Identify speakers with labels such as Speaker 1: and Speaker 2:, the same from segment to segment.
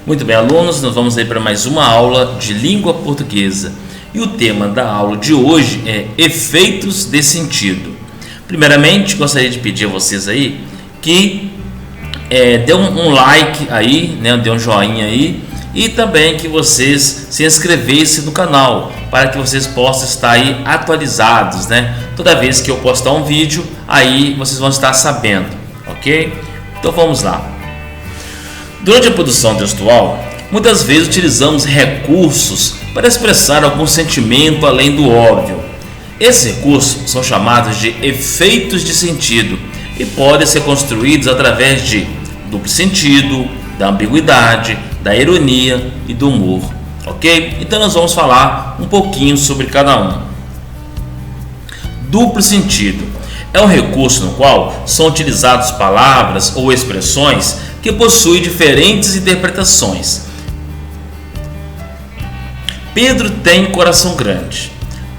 Speaker 1: Muito bem, alunos, nós vamos aí para mais uma aula de língua portuguesa. E o tema da aula de hoje é efeitos de sentido. Primeiramente, gostaria de pedir a vocês aí que dê um like aí, né, dê um joinha aí, e também que vocês se inscrevessem no canal, para que vocês possam estar aí atualizados, né? Toda vez que eu postar um vídeo, aí vocês vão estar sabendo, ok? Então vamos lá. Durante a produção textual, muitas vezes utilizamos recursos para expressar algum sentimento além do óbvio. Esses recursos são chamados de efeitos de sentido e podem ser construídos através de duplo sentido, da ambiguidade, da ironia e do humor, ok? Então nós vamos falar um pouquinho sobre cada um. Duplo sentido é um recurso no qual são utilizadas palavras ou expressões que possuem diferentes interpretações. Pedro tem coração grande.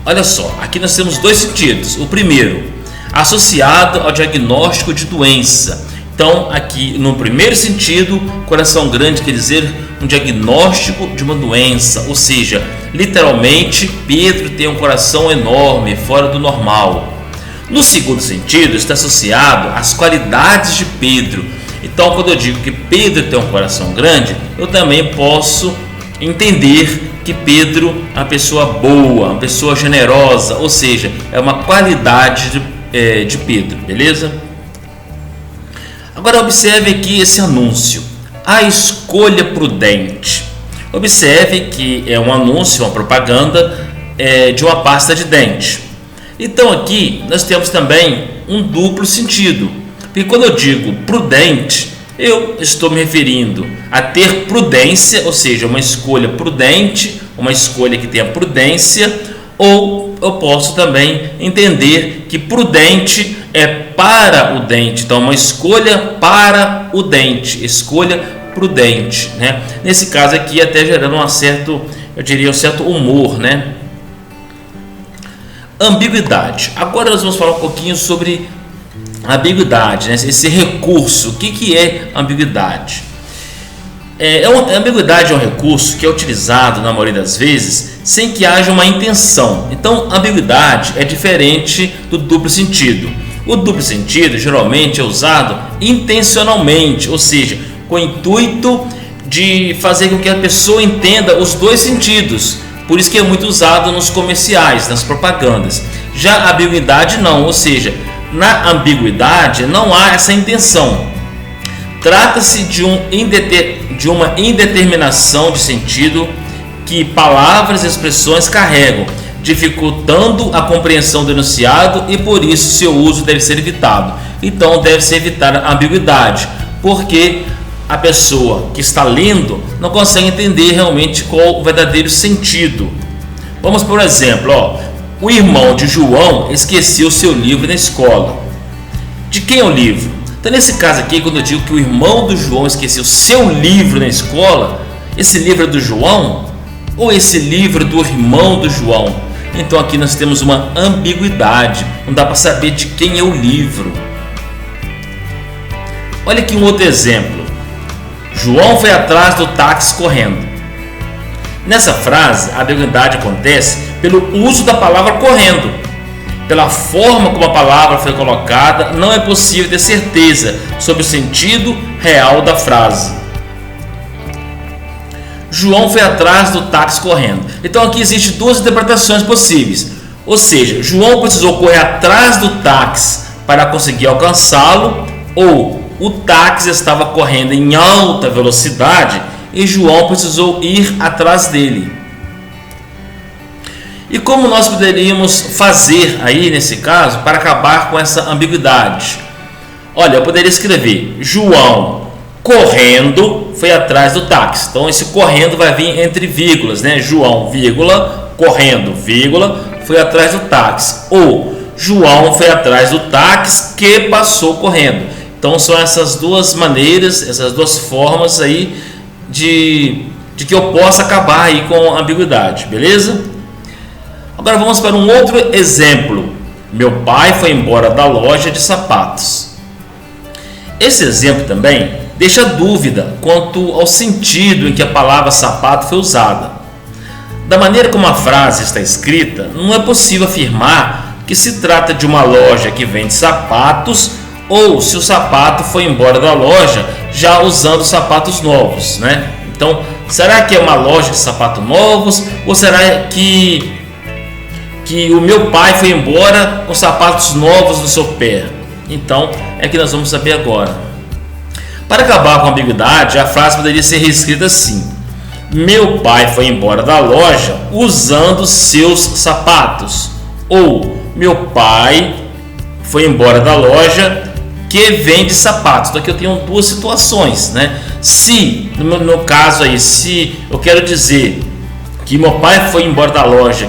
Speaker 1: Olha só, aqui nós temos dois sentidos. O primeiro, associado ao diagnóstico de doença. Então, aqui no primeiro sentido, coração grande quer dizer um diagnóstico de uma doença, ou seja, literalmente, Pedro tem um coração enorme, fora do normal. No segundo sentido, está associado às qualidades de Pedro. Então, quando eu digo que Pedro tem um coração grande, eu também posso entender que Pedro é uma pessoa boa, uma pessoa generosa, ou seja, é uma qualidade de Pedro, beleza? Agora observe aqui esse anúncio, a escolha prudente. Observe que é um anúncio, uma propaganda de uma pasta de dente. Então aqui nós temos também um duplo sentido, porque quando eu digo prudente, eu estou me referindo a ter prudência, ou seja, uma escolha prudente, uma escolha que tenha prudência, ou eu posso também entender que prudente é para o dente, então uma escolha para o dente, escolha prudente, né? Nesse caso aqui até gerando um certo humor, né? Ambiguidade. Agora nós vamos falar um pouquinho sobre ambiguidade, né? Esse recurso. O que é ambiguidade? A ambiguidade é um recurso que é utilizado na maioria das vezes sem que haja uma intenção. Então, ambiguidade é diferente do duplo sentido. O duplo sentido geralmente é usado intencionalmente, ou seja, com o intuito de fazer com que a pessoa entenda os dois sentidos. Por isso que é muito usado nos comerciais, nas propagandas. Já a ambiguidade não, ou seja, na ambiguidade não há essa intenção. Trata-se de uma indeterminação de sentido que palavras e expressões carregam, dificultando a compreensão do enunciado e por isso seu uso deve ser evitado. Então deve-se evitar a ambiguidade, porque a pessoa que está lendo não consegue entender realmente qual o verdadeiro sentido. Vamos por exemplo, o irmão de João esqueceu seu livro na escola. De quem é o livro? Então nesse caso aqui, quando eu digo que o irmão do João esqueceu seu livro na escola, esse livro é do João ou esse livro é do irmão do João? Então aqui nós temos uma ambiguidade, não dá para saber de quem é o livro. Olha aqui um outro exemplo. João foi atrás do táxi correndo. Nessa frase, a ambiguidade acontece pelo uso da palavra correndo. Pela forma como a palavra foi colocada, não é possível ter certeza sobre o sentido real da frase. João foi atrás do táxi correndo. Então aqui existem duas interpretações possíveis. Ou seja, João precisou correr atrás do táxi para conseguir alcançá-lo, ou o táxi estava correndo em alta velocidade e João precisou ir atrás dele. E como nós poderíamos fazer aí nesse caso para acabar com essa ambiguidade? Olha, eu poderia escrever: João correndo foi atrás do táxi. Então esse correndo vai vir entre vírgulas, né? João, vírgula, correndo, vírgula, foi atrás do táxi. Ou João foi atrás do táxi que passou correndo. Então são essas duas maneiras, essas duas formas aí de que eu possa acabar aí com a ambiguidade, beleza? Agora vamos para um outro exemplo. Meu pai foi embora da loja de sapatos. Esse exemplo também deixa dúvida quanto ao sentido em que a palavra sapato foi usada. Da maneira como a frase está escrita, não é possível afirmar que se trata de uma loja que vende sapatos ou se o sapato foi embora da loja já usando sapatos novos, né? Então, será que é uma loja de sapatos novos ou será que o meu pai foi embora com sapatos novos no seu pé? Então, é que nós vamos saber agora. Para acabar com a ambiguidade, a frase poderia ser reescrita assim: meu pai foi embora da loja usando seus sapatos. Ou meu pai foi embora da loja que vende sapatos. Então aqui eu tenho duas situações, né? Se, no meu caso aí, se eu quero dizer que meu pai foi embora da loja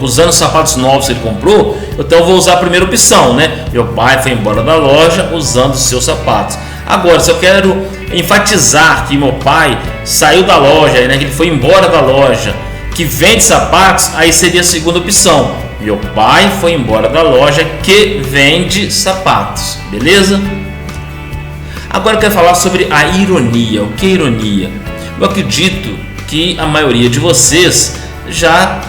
Speaker 1: usando os sapatos novos que ele comprou, então eu vou usar a primeira opção, né? Meu pai foi embora da loja usando os seus sapatos. Agora, se eu quero enfatizar que meu pai saiu da loja, né, que ele foi embora da loja que vende sapatos, aí seria a segunda opção. Meu pai foi embora da loja que vende sapatos, beleza? Agora eu quero falar sobre a ironia. O que é ironia? Eu acredito que a maioria de vocês já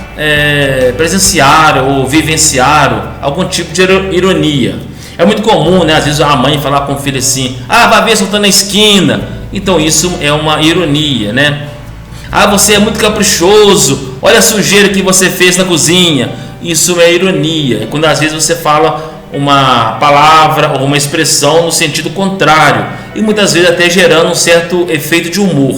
Speaker 1: presenciaram ou vivenciaram algum tipo de ironia. É muito comum, né? Às vezes a mãe falar com o filho assim: ah, vai ver, soltando na esquina. Então isso é uma ironia, né? Ah, você é muito caprichoso, olha a sujeira que você fez na cozinha. Isso é ironia. Quando às vezes você fala uma palavra ou uma expressão no sentido contrário e muitas vezes até gerando um certo efeito de humor.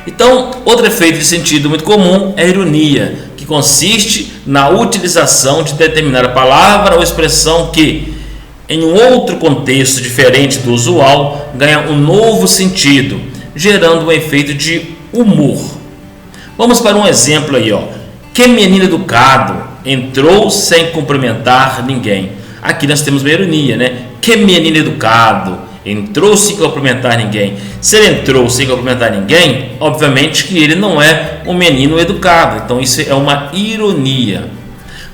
Speaker 1: Então, outro efeito de sentido muito comum é a ironia, que consiste na utilização de determinada palavra ou expressão que, em um outro contexto diferente do usual, ganha um novo sentido, gerando um efeito de humor. Vamos para um exemplo aí, ó. Que menino educado, entrou sem cumprimentar ninguém. Aqui nós temos uma ironia, né? Que menino educado, entrou sem cumprimentar ninguém. Se ele entrou sem cumprimentar ninguém, obviamente que ele não é um menino educado. Então isso é uma ironia.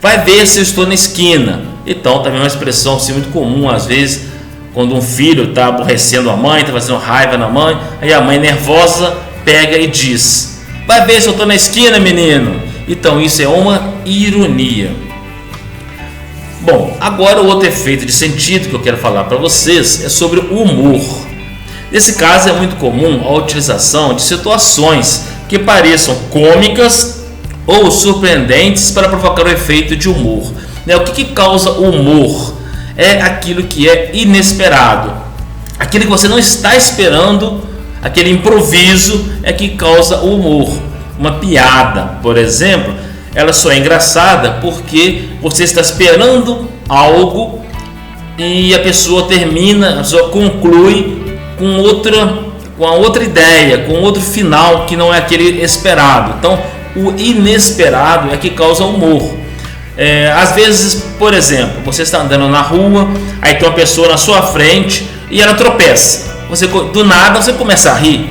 Speaker 1: Vai ver se eu estou na esquina. Então também é uma expressão assim, muito comum às vezes, quando um filho está aborrecendo a mãe, está fazendo raiva na mãe, aí a mãe nervosa pega e diz: vai ver se eu estou na esquina, menino. Então isso é uma ironia. Bom, agora o outro efeito de sentido que eu quero falar para vocês é sobre o humor. Nesse caso é muito comum a utilização de situações que pareçam cômicas ou surpreendentes para provocar o efeito de humor. O que causa o humor? É aquilo que é inesperado, aquilo que você não está esperando, aquele improviso é que causa o humor. Uma piada, por exemplo, ela só é engraçada porque você está esperando algo e a pessoa termina, a pessoa conclui com a outra ideia, com outro final que não é aquele esperado. Então, o inesperado é que causa humor. Às vezes, por exemplo, você está andando na rua, aí tem uma pessoa na sua frente e ela tropeça. Do nada você começa a rir,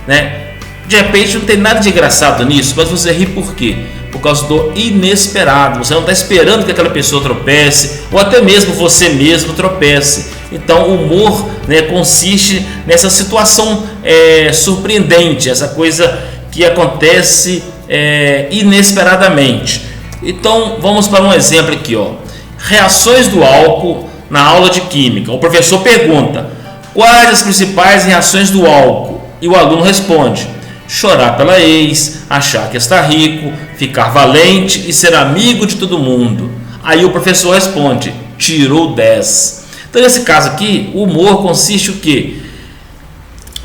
Speaker 1: né? De repente não tem nada de engraçado nisso, mas você ri por quê? Por causa do inesperado. Você não está esperando que aquela pessoa tropece, ou até mesmo você mesmo tropece. Então o humor, né, consiste nessa situação surpreendente, essa coisa que acontece inesperadamente. Então vamos para um exemplo aqui, ó. Reações do álcool na aula de química. O professor pergunta: quais as principais reações do álcool? E o aluno responde: chorar pela ex, achar que está rico, ficar valente e ser amigo de todo mundo. Aí o professor responde: tirou 10. Então nesse caso aqui, o humor consiste o quê?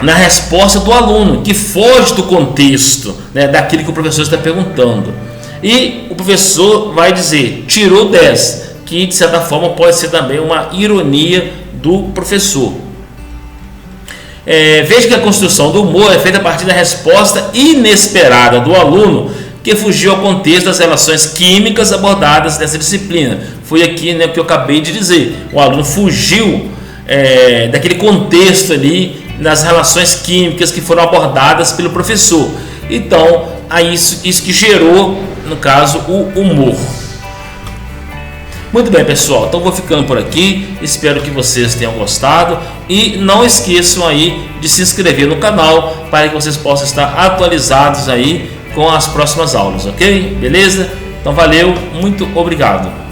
Speaker 1: Na resposta do aluno, que foge do contexto, né, daquilo que o professor está perguntando. E o professor vai dizer: tirou 10, que de certa forma pode ser também uma ironia do professor. Veja que a construção do humor é feita a partir da resposta inesperada do aluno que fugiu ao contexto das relações químicas abordadas nessa disciplina. Foi aqui, né, que eu acabei de dizer. O aluno fugiu daquele contexto ali das relações químicas que foram abordadas pelo professor. Então, isso que gerou, no caso, o humor. Muito bem, pessoal, então vou ficando por aqui, espero que vocês tenham gostado e não esqueçam aí de se inscrever no canal para que vocês possam estar atualizados aí com as próximas aulas, ok? Beleza? Então valeu, muito obrigado.